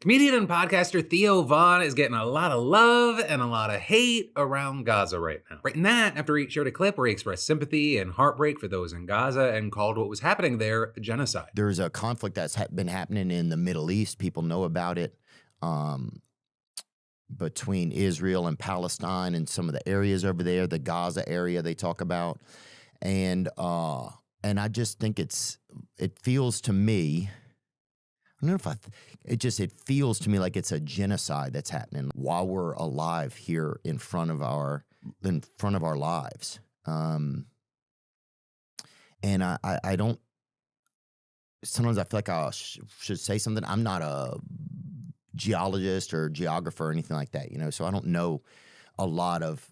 Comedian and podcaster Theo Von is getting a lot of love and a lot of hate around Gaza right now. Right in that, after he shared a clip where he expressed sympathy and heartbreak for those in Gaza and called what was happening there a genocide. There's a conflict that's been happening in the Middle East. People know about it, um, between Israel and Palestine and some of the areas over there, the Gaza area they talk about, and I just think it feels to me. I don't know if it feels to me like it's a genocide that's happening while we're alive here in front of our lives. And I don't. Sometimes I feel like I should say something. I'm not a geologist or geographer or anything like that, so I don't know a lot of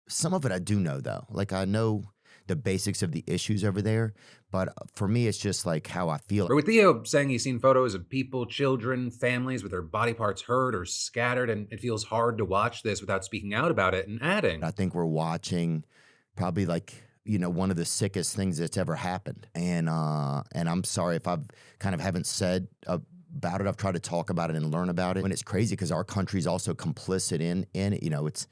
some of it I do know though. Like I know the basics of the issues over there, but for me it's just like how I feel. Or with Theo saying he's seen photos of people, children, families with their body parts hurt or scattered, and it feels hard to watch this without speaking out about it, and adding, I think we're watching probably one of the sickest things that's ever happened. And I'm sorry if I've kind of haven't said about it. I've tried to talk about it and learn about it. And it's crazy because our country's also complicit in it. It's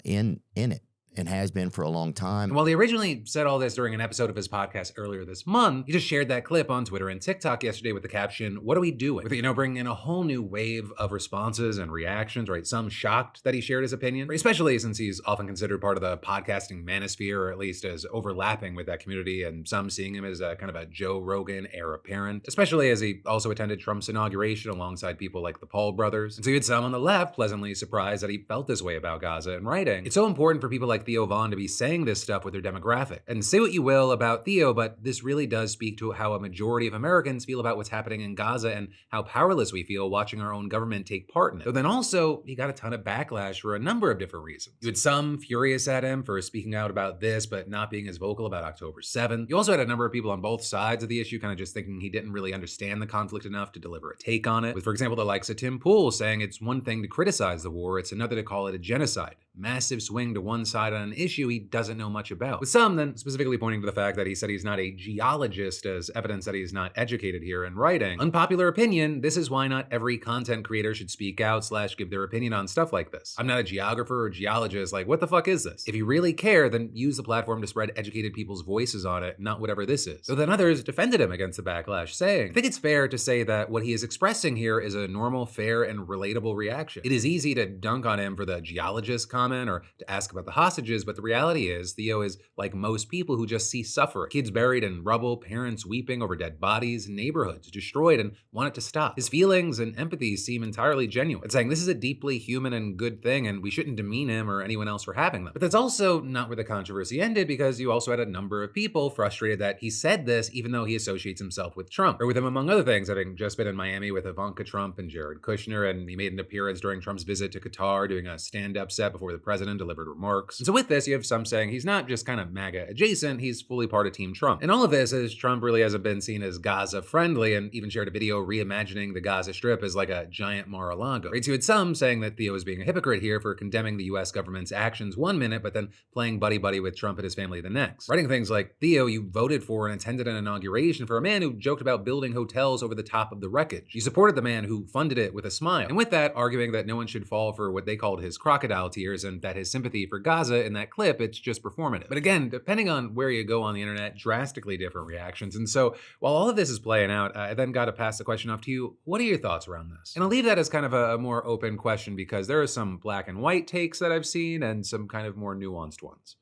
in it and has been for a long time. And while he originally said all this during an episode of his podcast earlier this month, he just shared that clip on Twitter and TikTok yesterday with the caption, "What are we doing?" With it, bringing in a whole new wave of responses and reactions, right? Some shocked that he shared his opinion, especially since he's often considered part of the podcasting manosphere, or at least as overlapping with that community, and some seeing him as a kind of a Joe Rogan heir apparent, especially as he also attended Trump's inauguration alongside people like the Paul brothers. And so you had some on the left pleasantly surprised that he felt this way about Gaza and writing, "It's so important for people like Theo Von to be saying this stuff with their demographic. And say what you will about Theo, but this really does speak to how a majority of Americans feel about what's happening in Gaza and how powerless we feel watching our own government take part in it." But then also, he got a ton of backlash for a number of different reasons. You had some furious at him for speaking out about this, but not being as vocal about October 7th. You also had a number of people on both sides of the issue kind of just thinking he didn't really understand the conflict enough to deliver a take on it. With, for example, the likes of Tim Pool saying it's one thing to criticize the war, it's another to call it a genocide. Massive swing to one side on an issue he doesn't know much about. With some then specifically pointing to the fact that he said he's not a geologist as evidence that he's not educated here in writing. Unpopular opinion, this is why not every content creator should speak out / give their opinion on stuff like this. I'm not a geographer or geologist, like what the fuck is this? If you really care, then use the platform to spread educated people's voices on it, not whatever this is. So then others defended him against the backlash, saying, "I think it's fair to say that what he is expressing here is a normal, fair, and relatable reaction. It is easy to dunk on him for the geologist comment or to ask about the hostages, but the reality is Theo is like most people who just see suffering. Kids buried in rubble, parents weeping over dead bodies, neighborhoods destroyed, and want it to stop. His feelings and empathy seem entirely genuine. It's saying this is a deeply human and good thing, and we shouldn't demean him or anyone else for having them." But that's also not where the controversy ended, because you also had a number of people frustrated that he said this even though he associates himself with Trump, or with him among other things, having just been in Miami with Ivanka Trump and Jared Kushner, and he made an appearance during Trump's visit to Qatar doing a stand-up set before the president delivered remarks. And so with this, you have some saying he's not just kind of MAGA adjacent, he's fully part of Team Trump. And all of this is Trump really hasn't been seen as Gaza friendly, and even shared a video reimagining the Gaza Strip as like a giant Mar-a-Lago. Right? So you had some saying that Theo is being a hypocrite here for condemning the US government's actions one minute, but then playing buddy-buddy with Trump and his family the next. Writing things like, "Theo, you voted for and attended an inauguration for a man who joked about building hotels over the top of the wreckage. You supported the man who funded it with a smile." And with that, arguing that no one should fall for what they called his crocodile tears, and that his sympathy for Gaza in that clip, it's just performative. But again, depending on where you go on the internet, drastically different reactions. And so while all of this is playing out, I then got to pass the question off to you. What are your thoughts around this? And I'll leave that as kind of a more open question, because there are some black and white takes that I've seen and some kind of more nuanced ones.